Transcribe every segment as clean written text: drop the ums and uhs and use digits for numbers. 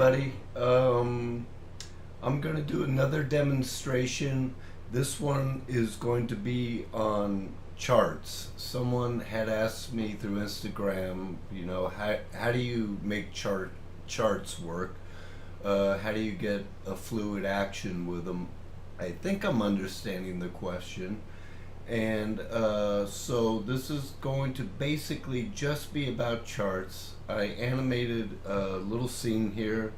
everybody. I'm going to do another demonstration. This one is going to be on charts. Someone had asked me through Instagram, how do you make charts work? How do you get a fluid action with them? I think I'm understanding the question. And so this is going to basically just be about charts. I animated a little scene here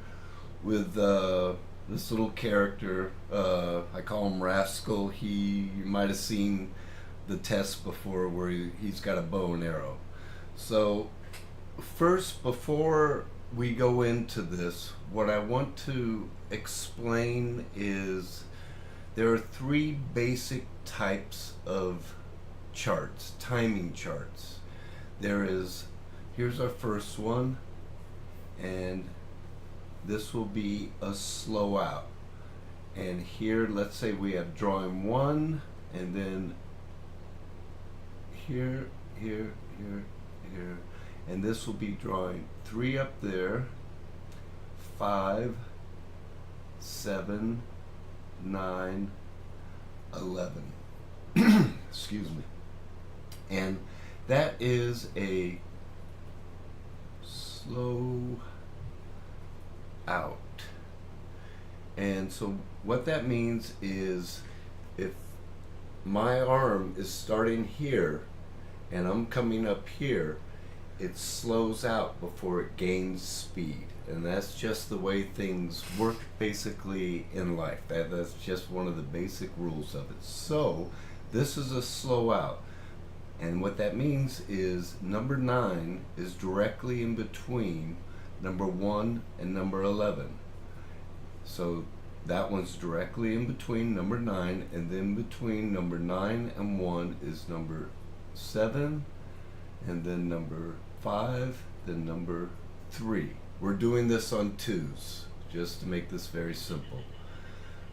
with this little character. I call him Rascal. You might have seen the test before where he's got a bow and arrow. So first, before we go into this, what I want to explain is there are three basic types of charts, timing charts. Here's our first one, and this will be a slow out. And here, let's say we have drawing one, and then here, and this will be drawing three up there, 5, 7, 9, 11. Excuse me. And that is a slow out. And so what that means is if my arm is starting here and I'm coming up here, it slows out before it gains speed. And that's just the way things work basically in life. That's just one of the basic rules of it. So this is a slow out. And what that means is number 9 is directly in between number 1 and number 11. So that one's directly in between number 9, and then between number 9 and 1 is number 7, and then number 5, then number 3. We're doing this on 2s, just to make this very simple.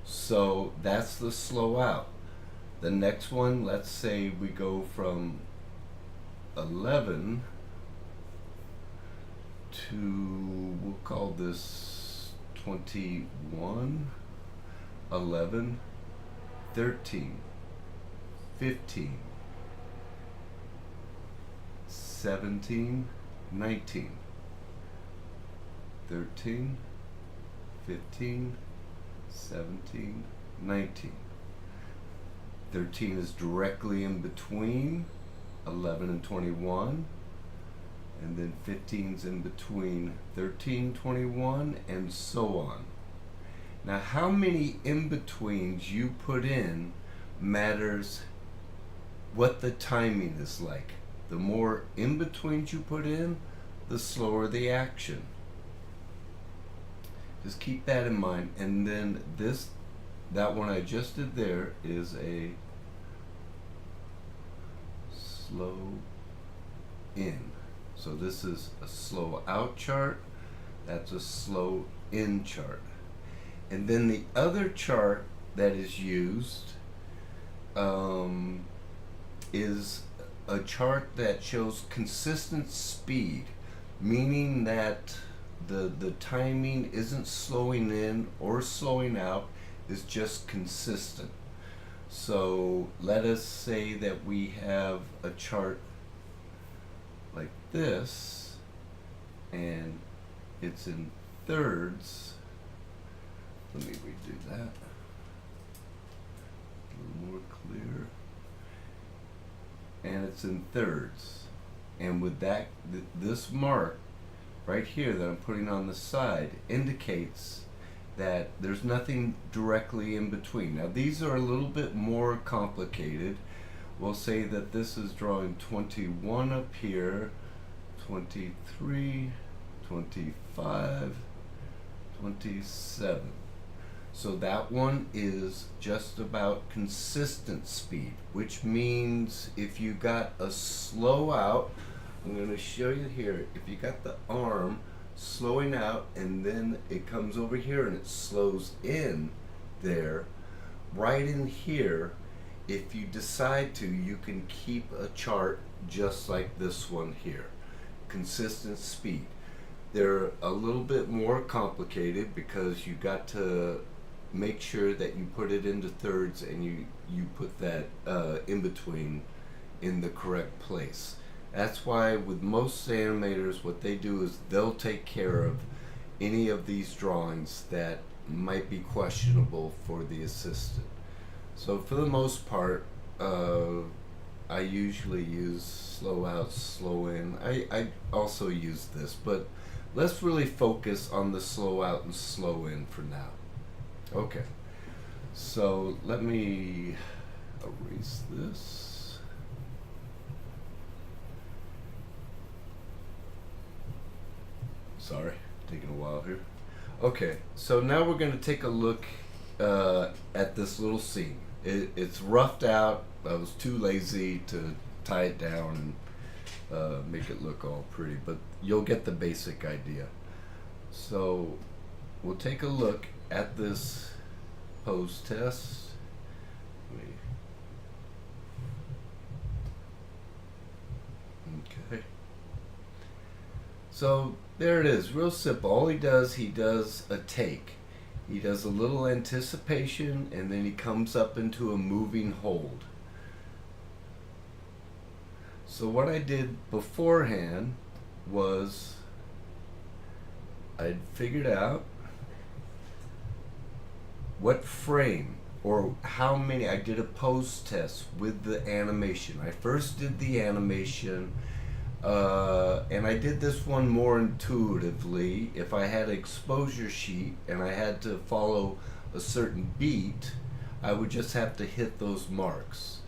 So that's the slow out. The next one, let's say we go from 11 to, we'll call this 21, 11, 13, 15, 17, 19. 13, 15, 17, 19. 13 is directly in between 11 and 21, and then 15 is in between 13, 21, and so on. Now, how many in-betweens you put in matters what the timing is like. The more in-betweens you put in, the slower the action. Just keep that in mind. And then that one I just did there is a slow in. So this is a slow out chart. That's a slow in chart. And then the other chart that is used is a chart that shows consistent speed, meaning that the timing isn't slowing in or slowing out, is just consistent. So let us say that we have a chart like this, and it's in thirds. Let me redo that. A little more clear. And it's in thirds. And with that, this mark right here that I'm putting on the side indicates that there's nothing directly in between. Now these are a little bit more complicated. We'll say that this is drawing 21 up here, 23, 25, 27. So that one is just about consistent speed, which means if you got a slow out, I'm going to show you here, if you got the arm slowing out and then it comes over here and it slows in there, right in here, if you decide to, you can keep a chart just like this one here. Consistent speed. They're a little bit more complicated because you got to make sure that you put it into thirds and you put that in between in the correct place. That's why with most animators, what they do is they'll take care of any of these drawings that might be questionable for the assistant. So for the most part, I usually use slow out, slow in. I also use this, but let's really focus on the slow out and slow in for now. Okay, so let me erase this. Sorry, taking a while here. Okay, so now we're going to take a look at this little scene. It's roughed out. I was too lazy to tie it down and make it look all pretty, but you'll get the basic idea. So we'll take a look at this pose test. Okay. So there it is, real simple. All he does a take. He does a little anticipation and then he comes up into a moving hold. So what I did beforehand was I'd figured out what frame or how many. I did a pose test with the animation. I first did the animation and I did this one more intuitively. If I had an exposure sheet and I had to follow a certain beat, I would just have to hit those marks.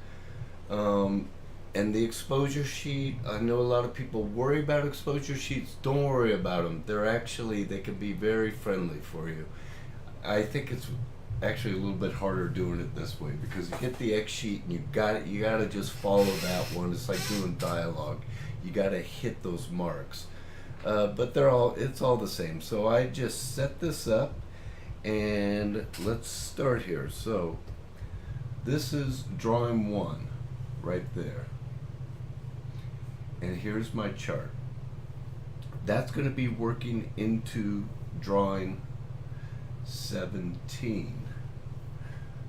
And the exposure sheet, I know a lot of people worry about exposure sheets. Don't worry about them. They can be very friendly for you. I think it's actually a little bit harder doing it this way because you get the X sheet and you gotta just follow that one. It's like doing dialogue. You gotta hit those marks. But it's all the same. So I just set this up and let's start here. So this is drawing 1 right there. And here's my chart. That's going to be working into drawing 17.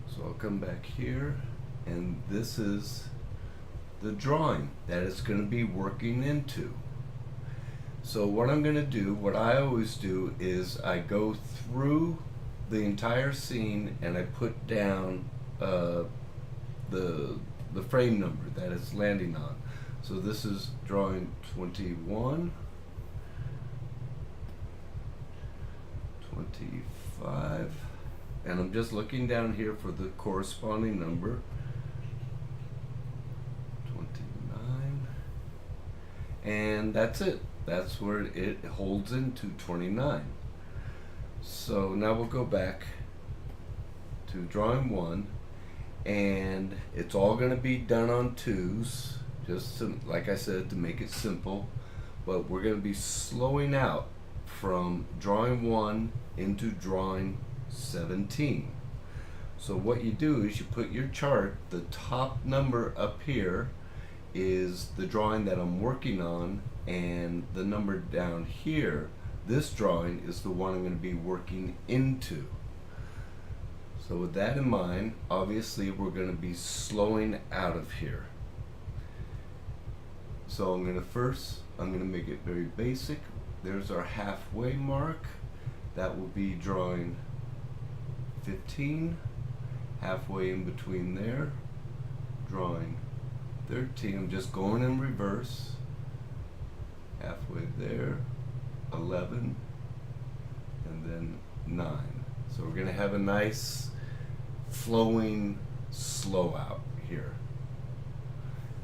So I'll come back here, and this is the drawing that it's going to be working into. So what I'm going to do, what I always do, is I go through the entire scene and I put down the frame number that it's landing on. So this is drawing 21, 25, and I'm just looking down here for the corresponding number, 29, and that's it. That's where it holds into 29. So now we'll go back to drawing 1, and it's all going to be done on 2s. Just like I said, to make it simple, but we're going to be slowing out from drawing 1 into drawing 17. So what you do is you put your chart, the top number up here is the drawing that I'm working on, and the number down here, this drawing, is the one I'm going to be working into. So with that in mind, obviously we're going to be slowing out of here. So I'm going to make it very basic. There's our halfway mark. That will be drawing 15. Halfway in between there, drawing 13. I'm just going in reverse. Halfway there, 11, and then 9. So we're going to have a nice flowing slow out here.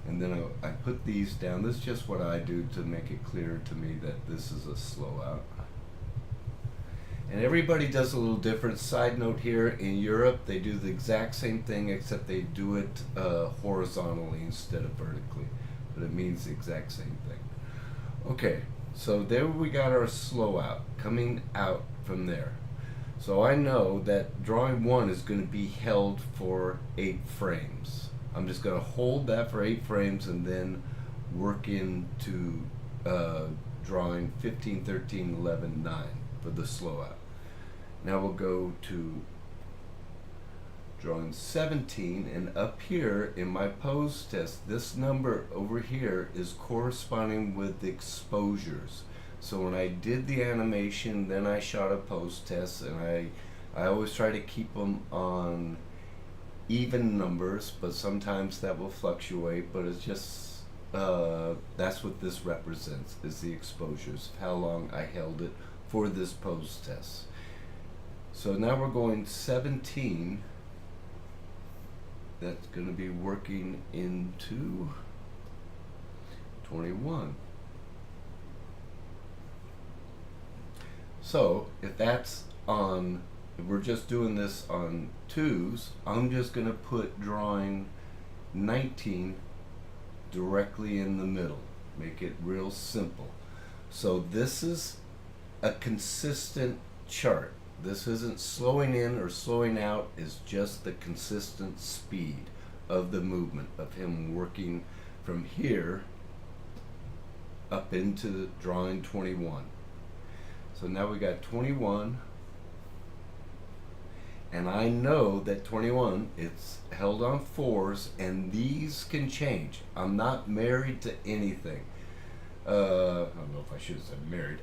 And then I put these down. This is just what I do to make it clear to me that this is a slow out. And everybody does a little different. Side note here, in Europe they do the exact same thing except they do it horizontally instead of vertically. But it means the exact same thing. Okay, so there we got our slow out coming out from there. So I know that drawing 1 is going to be held for 8 frames. I'm just going to hold that for 8 frames and then work into drawing 15, 13, 11, 9 for the slow out. Now we'll go to drawing 17, and up here in my pose test, this number over here is corresponding with the exposures. So when I did the animation, then I shot a pose test, and I always try to keep them on even numbers, but sometimes that will fluctuate, but it's just that's what this represents, is the exposures, how long I held it for this pose test. So now we're going 17. That's going to be working into 21. So if that's on, if we're just doing this on 2s, I'm just going to put drawing 19 directly in the middle. Make it real simple. So this is a consistent chart. This isn't slowing in or slowing out, it's just the consistent speed of the movement of him working from here up into the drawing 21. So now we got 21, and I know that 21, it's held on 4s, and these can change. I'm not married to anything. I don't know if I should have said married.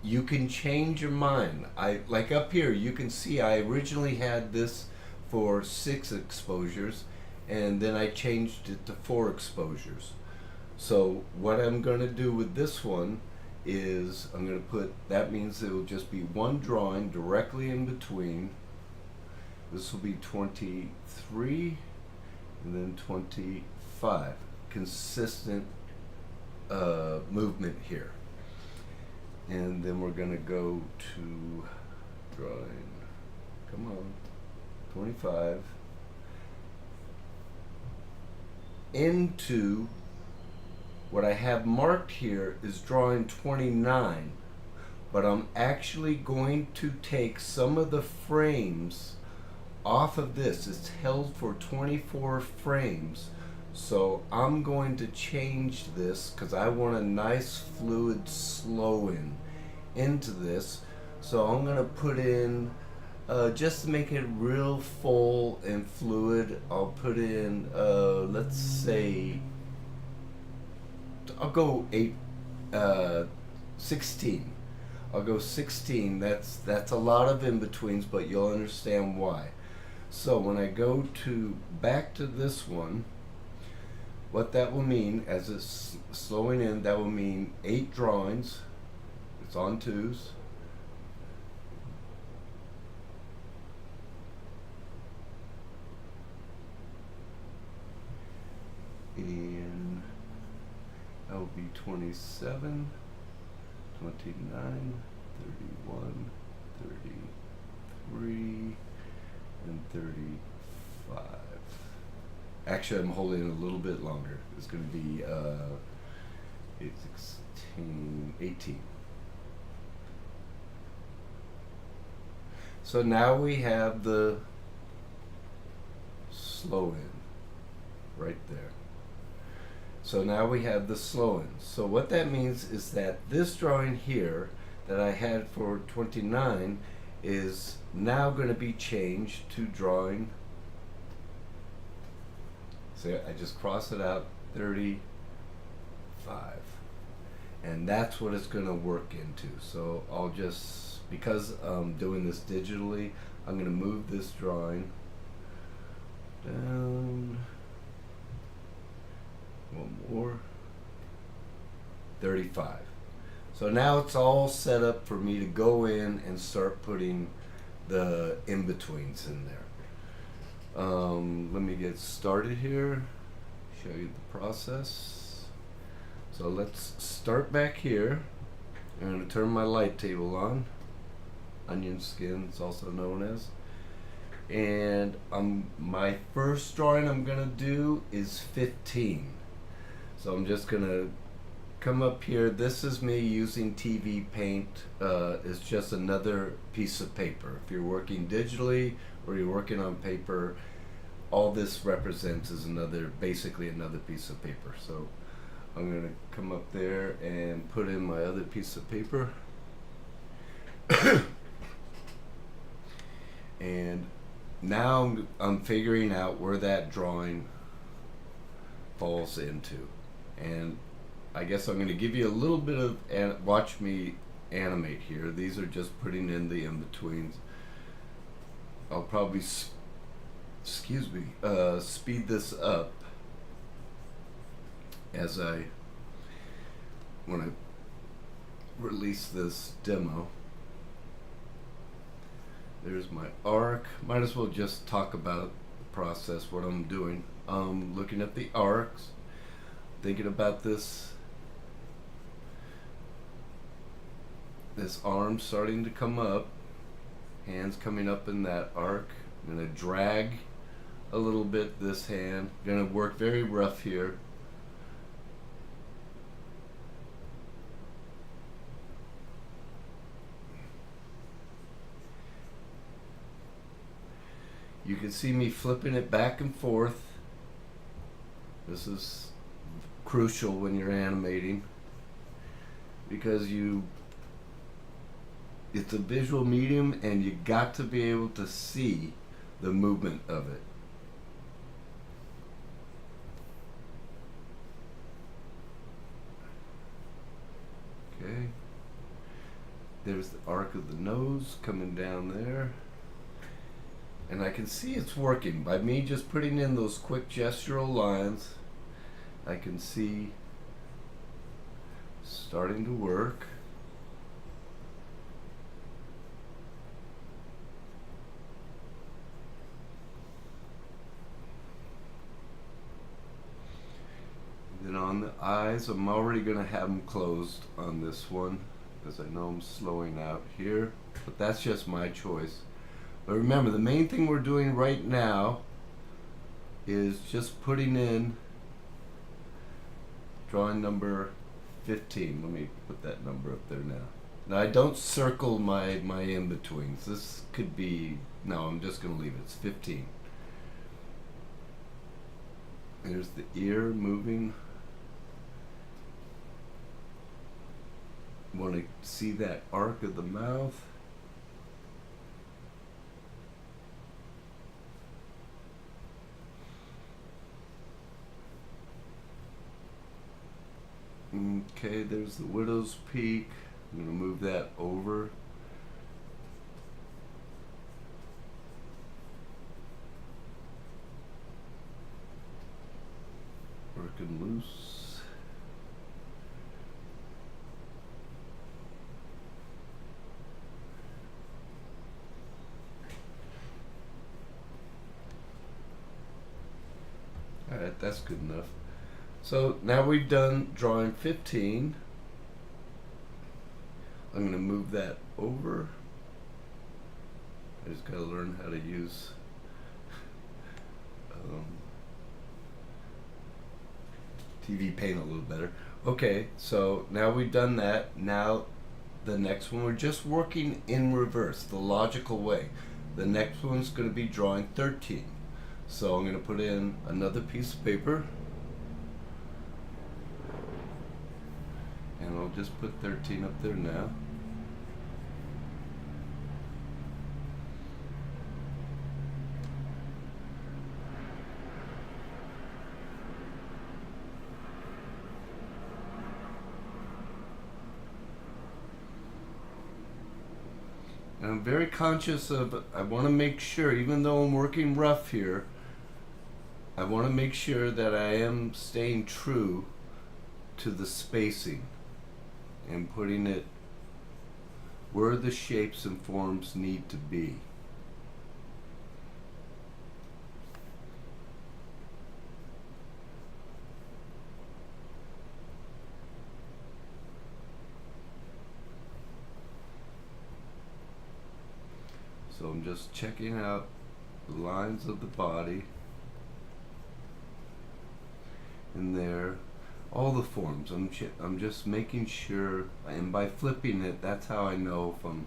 You can change your mind. Like up here, you can see I originally had this for 6 exposures, and then I changed it to 4 exposures. So what I'm going to do with this one is I'm going to put, that means it will just be one drawing directly in between. This will be 23 and then 25. Consistent movement here. And then we're going to go to drawing, come on, 25, into what I have marked here is drawing 29, but I'm actually going to take some of the frames off of this. It's held for 24 frames. So I'm going to change this because I want a nice fluid slow in into this. So I'm going to put in, just to make it real full and fluid, I'll put in, let's say, I'll go 16. I'll go 16. That's a lot of in-betweens, but you'll understand why. So when I go to back to this one, what that will mean, as it's slowing in, that will mean 8 drawings. It's on 2s. And that will be 27, 29, 31, 33, and 35. Actually, I'm holding it a little bit longer. It's going to be 18. So now we have the slow in right there. So now we have the slow in. So what that means is that this drawing here that I had for 29 is now going to be changed to drawing. So I just cross it out, 35. And that's what it's going to work into. So I'll just, because I'm doing this digitally, I'm going to move this drawing down. One more. 35. So now it's all set up for me to go in and start putting the in-betweens in there. Let me get started here, show you the process. So let's start back here. I'm going to turn my light table on. Onion skin, it's also known as. And my first drawing I'm going to do is 15. So I'm just going to come up here. This is me using TV Paint. It's just another piece of paper. If you're working digitally or you're working on paper, all this represents is basically another piece of paper. So I'm going to come up there and put in my other piece of paper. And now I'm figuring out where that drawing falls into. And I guess I'm going to give you a little bit of, watch me animate here. These are just putting in the in-betweens. I'll probably, speed this up when I release this demo. There's my arc. Might as well just talk about the process, what I'm doing. Looking at the arcs, thinking about this arm starting to come up, hands coming up in that arc. I'm going to drag a little bit this hand. I'm going to work very rough here. You can see me flipping it back and forth. This is crucial when you're animating because it's a visual medium and you got to be able to see the movement of it. Okay. There's the arc of the nose coming down there. And I can see it's working. By me just putting in those quick gestural lines, I can see starting to work. And then on the eyes, I'm already going to have them closed on this one because I know I'm slowing out here. But that's just my choice. But remember, the main thing we're doing right now is just putting in drawing number 15. Let me put that number up there now. Now I don't circle my in-betweens. This could be, no, I'm just going to leave it. It's 15. There's the ear moving. Want to see that arc of the mouth. Okay, there's the widow's peak. I'm going to move that over. Working loose. Alright, that's good enough. So now we've done drawing 15. I'm going to move that over. I just got to learn how to use TV Paint a little better. Okay, so now we've done that. Now the next one, we're just working in reverse, the logical way. The next one's going to be drawing 13. So I'm going to put in another piece of paper. And I'll just put 13 up there now. And I'm very conscious of, I want to make sure, even though I'm working rough here, I want to make sure that I am staying true to the spacing and putting it where the shapes and forms need to be. So I'm just checking out the lines of the body in there, all the forms. I'm just making sure, and by flipping it, that's how I know if I'm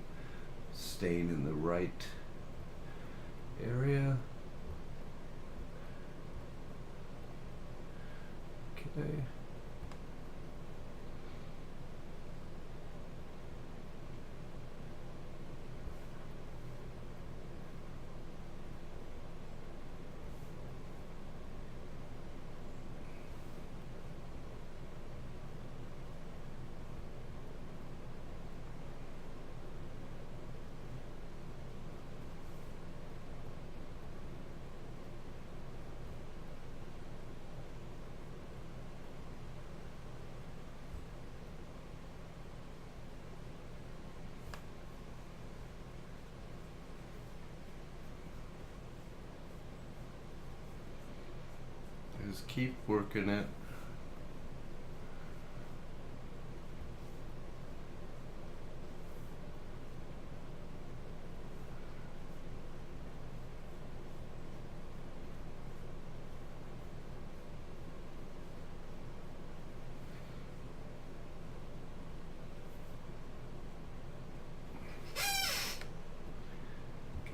staying in the right area. Okay. Just keep working it.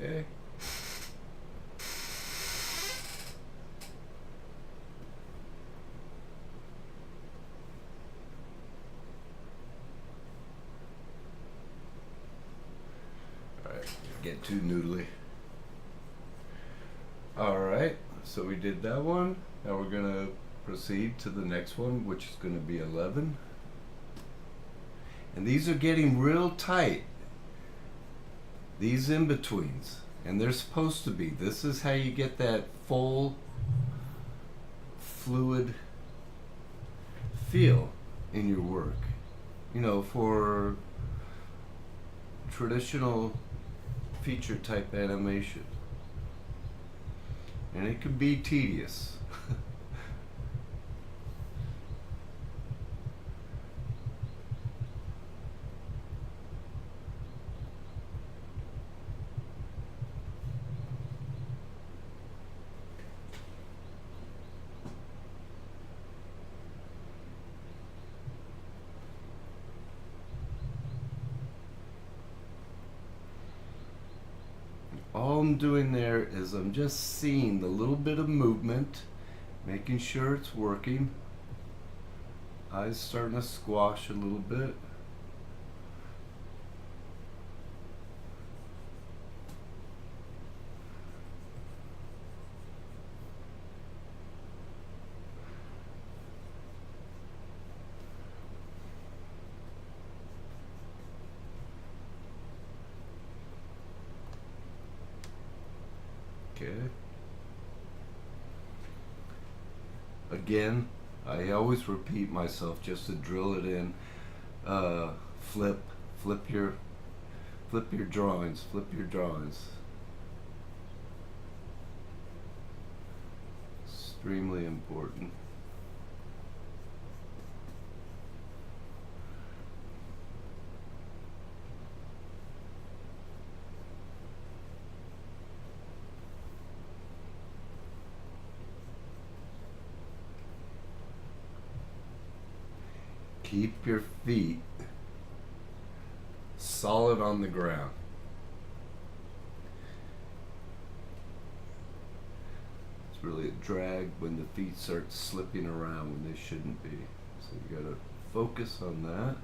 Okay. Alright, get too noodly. Alright, so we did that one. Now we're gonna proceed to the next one, which is gonna be 11. And these are getting real tight. These in-betweens. And they're supposed to be. This is how you get that full, fluid feel in your work. You know, for traditional feature type animation. And it can be tedious. All I'm doing there is I'm just seeing the little bit of movement, making sure it's working. Eyes starting to squash a little bit. Okay. Again, I always repeat myself just to drill it in. Flip your drawings. Flip your drawings. Extremely important. Keep your feet solid on the ground. It's really a drag when the feet start slipping around when they shouldn't be. So you gotta focus on that.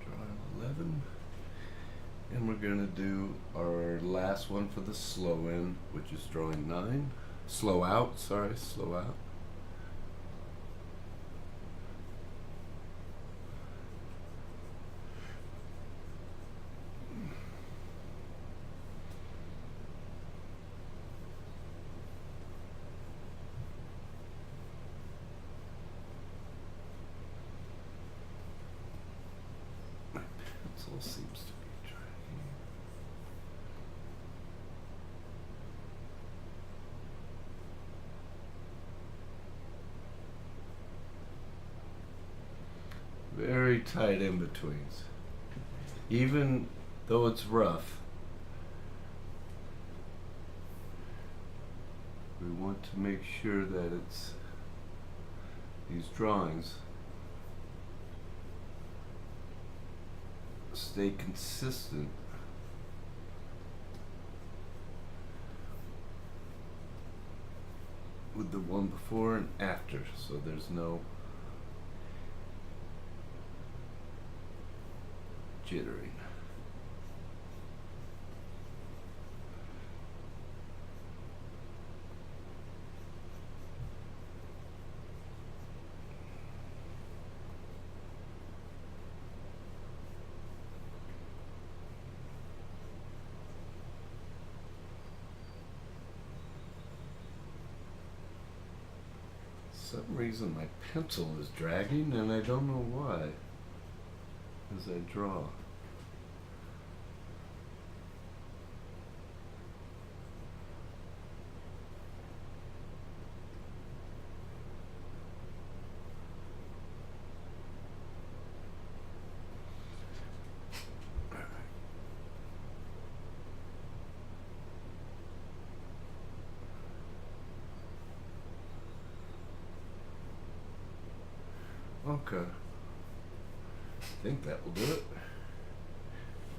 Drawing 11. And we're going to do our last one for the slow in, which is drawing 9. Slow out, sorry, slow out. Pencil seems to be dragging. Very tight in betweens. Even though it's rough, we want to make sure that it's these drawings stay consistent with the one before and after, so there's no jittering. For some reason my pencil is dragging and I don't know why as I draw. Okay. I think that will do it.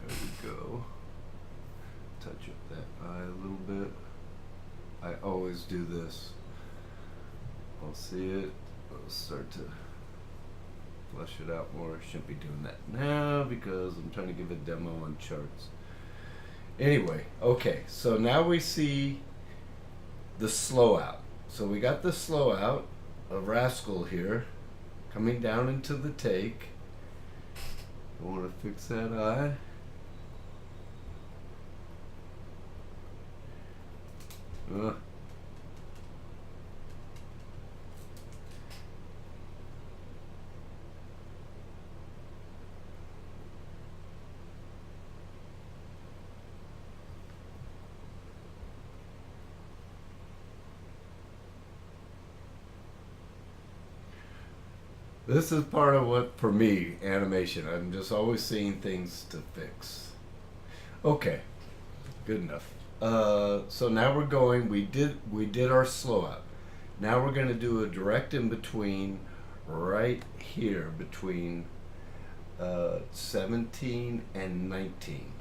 There we go. Touch up that eye a little bit. I always do this. I'll see it. I'll start to flush it out more. I shouldn't be doing that now because I'm trying to give a demo on charts. Anyway, okay. So now we see the slow out. So we got the slow out of Rascal here, coming down into the take. I want to fix that eye. This is part of what, for me, animation. I'm just always seeing things to fix. Okay, good enough. So now we're going. We did our slow out. Now we're going to do a direct in between, right here between 17 and 19.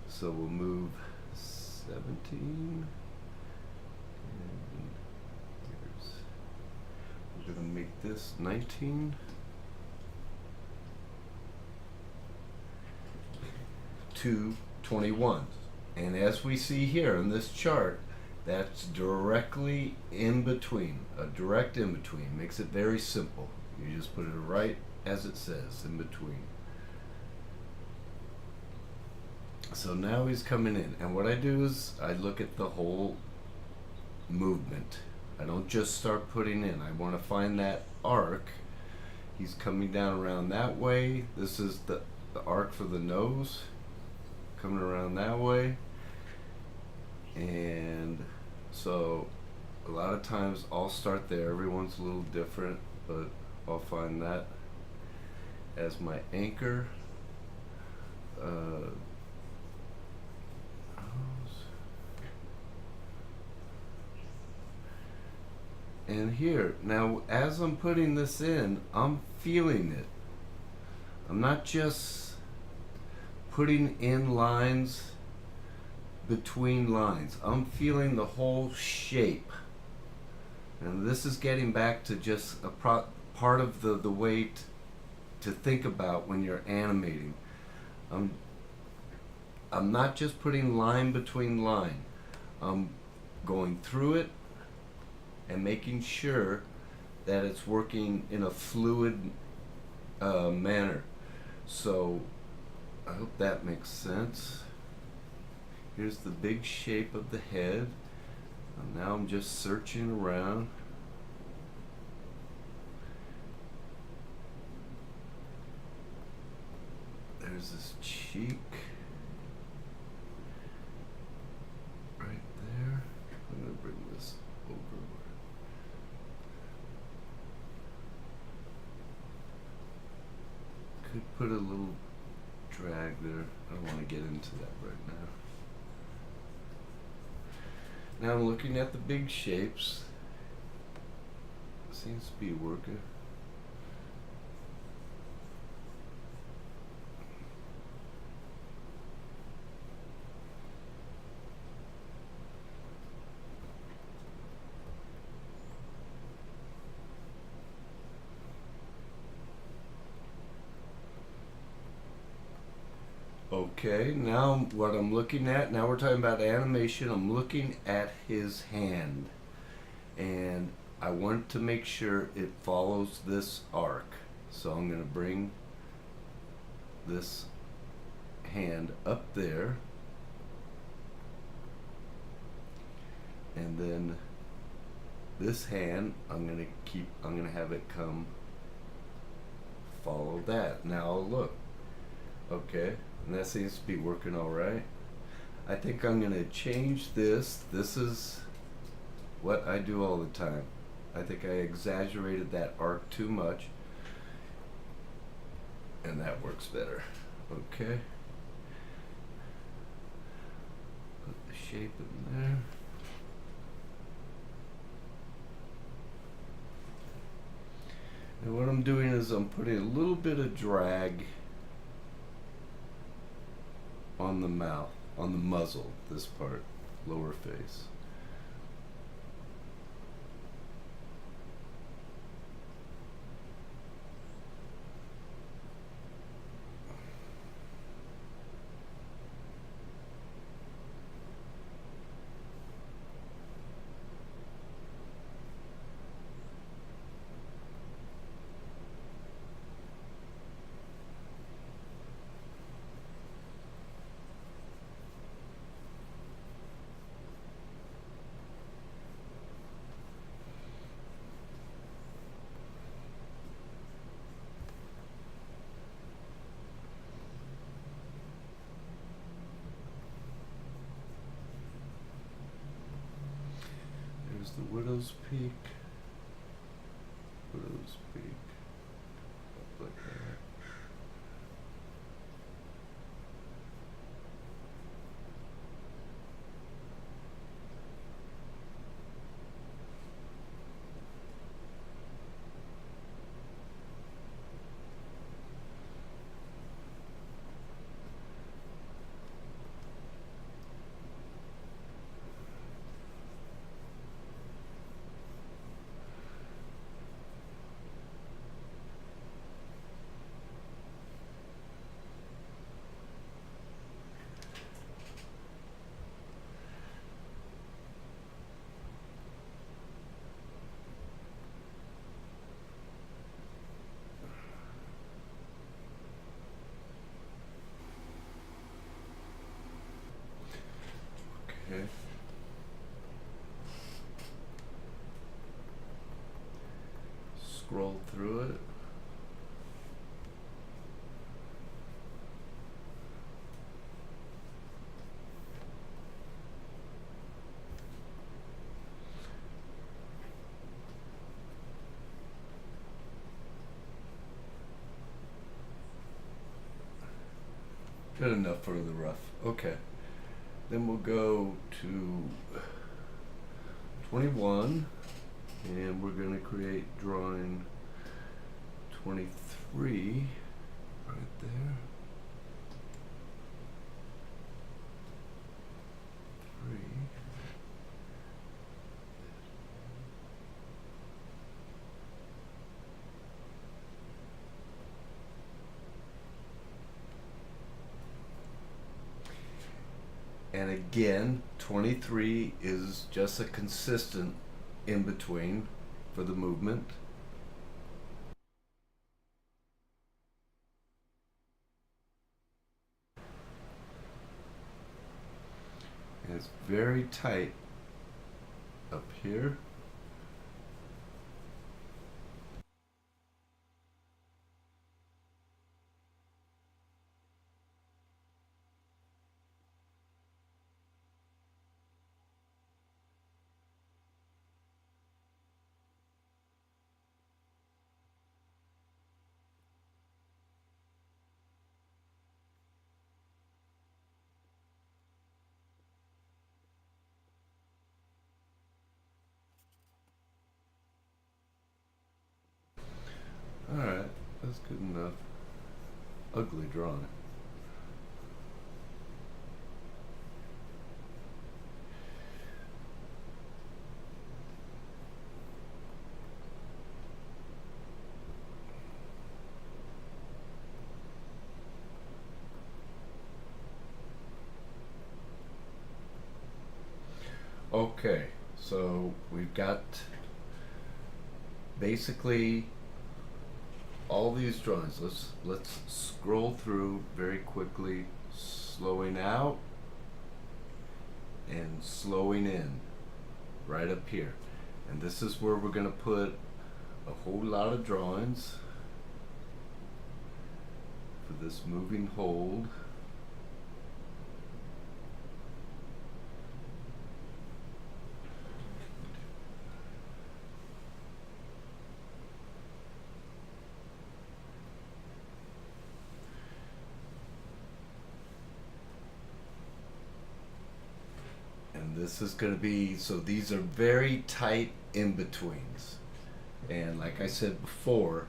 So we'll move 17. We're going to make this 19 to 21. And as we see here in this chart, that's directly in between, a direct in between. Makes it very simple. You just put it right as it says, in between. So now he's coming in. And what I do is I look at the whole movement. I don't just start putting in. I want to find that arc. He's coming down around that way. This is the arc for the nose. Coming around that way. And so a lot of times I'll start there. Everyone's a little different, but I'll find that as my anchor. And here, now as I'm putting this in, I'm feeling it. I'm not just putting in lines between lines. I'm feeling the whole shape. And this is getting back to just a part of the way to think about when you're animating. I'm not just putting line between line. I'm going through it and making sure that it's working in a fluid manner. So I hope that makes sense. Here's the big shape of the head. And now I'm just searching around. There's this cheek right there. I'm going to bring this over. Could put a little drag there. I don't want to get into that right now. Now I'm looking at the big shapes. Seems to be working. Okay, now what I'm looking at, now we're talking about animation, I'm looking at his hand. And I want to make sure it follows this arc. So I'm going to bring this hand up there. And then this hand, I'm going to have it come follow that. Now look. Okay, and that seems to be working all right. I think I'm going to change this. This is what I do all the time. I think I exaggerated that arc too much, and that works better. Okay. Put the shape in there. And what I'm doing is I'm putting a little bit of drag on the mouth, on the muzzle, this part, lower face. There's the widow's peak. Widow's peak. Up like that. Okay. Scroll through it. Good enough for the rough. Okay. Then we'll go to 21, and we're going to create drawing 23 right there. 3. And again, 23 is just a consistent in between for the movement. And it's very tight up here. That's good enough. Ugly drawing. Okay, so we've got basically all these drawings. Let's scroll through very quickly, slowing out and slowing in right up here. And this is where we're going to put a whole lot of drawings for this moving hold. This is going to be, so these are very tight in-betweens. And like I said before,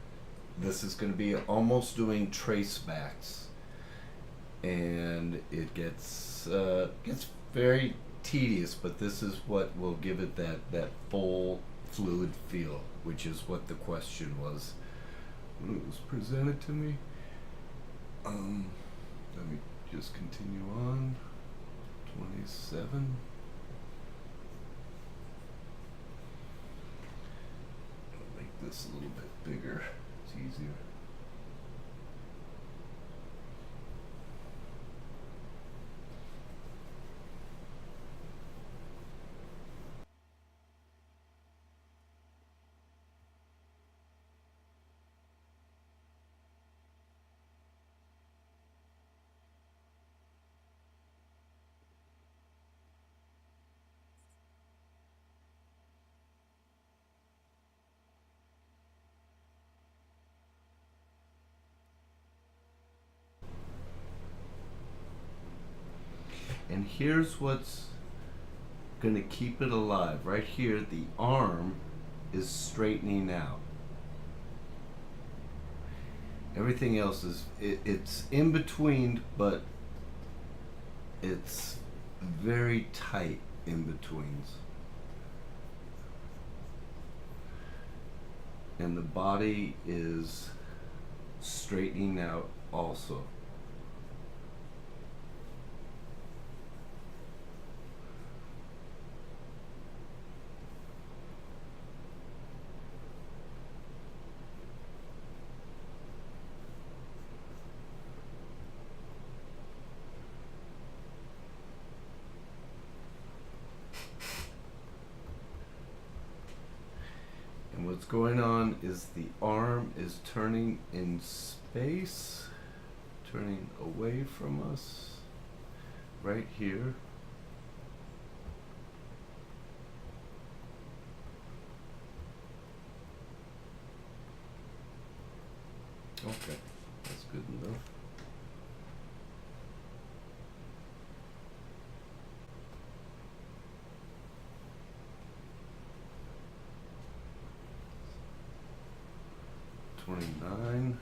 this is going to be almost doing trace backs. And it gets very tedious, but this is what will give it that full fluid feel, which is what the question was when it was presented to me. Let me just continue on. 27. This a little bit bigger. It's easier. And here's what's going to keep it alive. Right here, the arm is straightening out. Everything else is, it's in between, but it's very tight in betweens. And the body is straightening out also. What's going on is the arm is turning in space, turning away from us, right here. Okay, that's good enough. $29.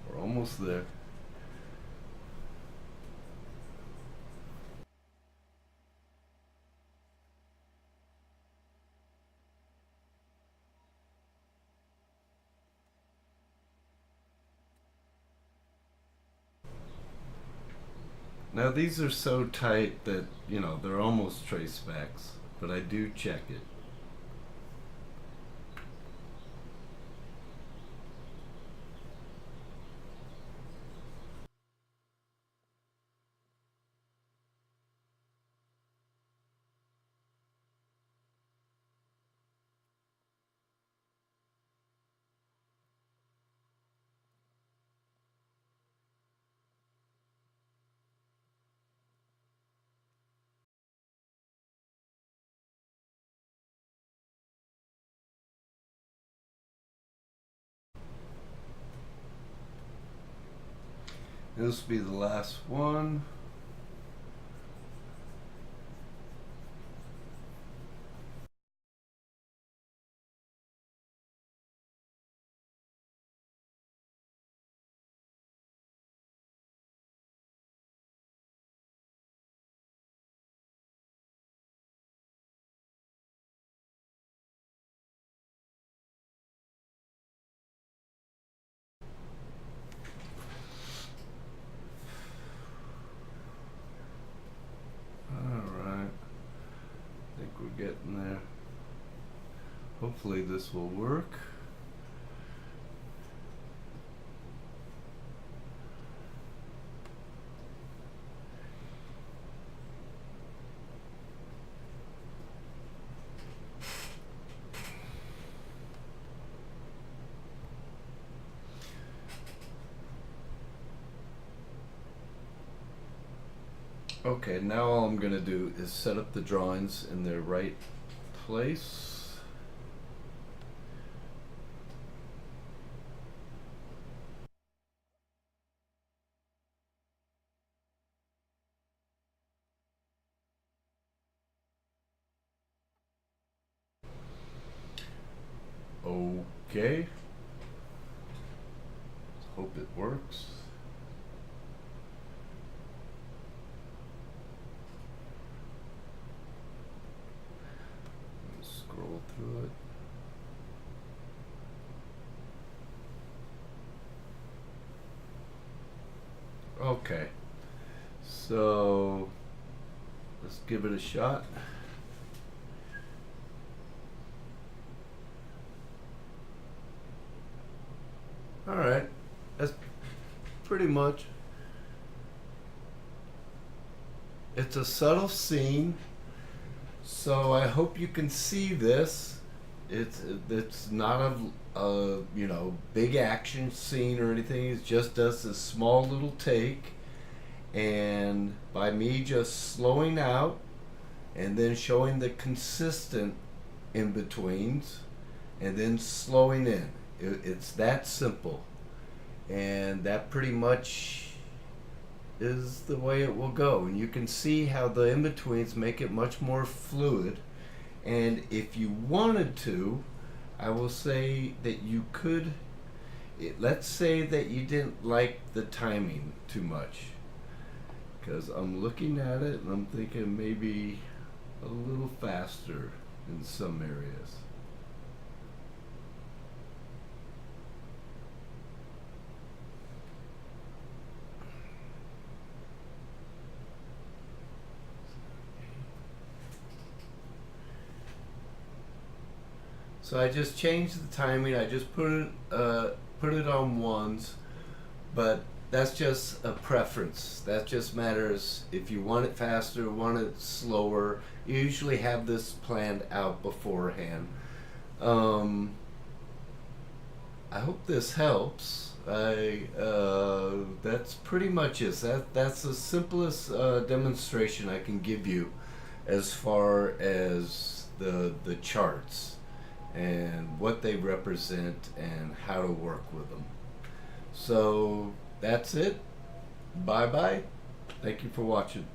We're almost there. Now these are so tight that, you know, they're almost trace backs, but I do check it. This will be the last one. Alright. I think we're getting there. Hopefully this will work. Okay, now all I'm going to do is set up the drawings in their right place. Okay. Hope it works. Scroll through it. Okay, so let's give it a shot. Alright, that's pretty much. It's a subtle scene, so I hope you can see this. It's not a big action scene or anything. It just does a small little take, and by me just slowing out and then showing the consistent in betweens and then slowing in. It's that simple, and that pretty much is the way it will go. And you can see how the in-betweens make it much more fluid. And if you wanted to, I will say that you could, let's say that you didn't like the timing too much, because I'm looking at it and I'm thinking maybe a little faster in some areas. So I just changed the timing. I just put it on ones, but that's just a preference. That just matters if you want it faster, want it slower. You usually have this planned out beforehand. I hope this helps. That's pretty much it. That's the simplest demonstration I can give you as far as the charts and what they represent and how to work with them. So that's it. Bye bye. Thank you for watching.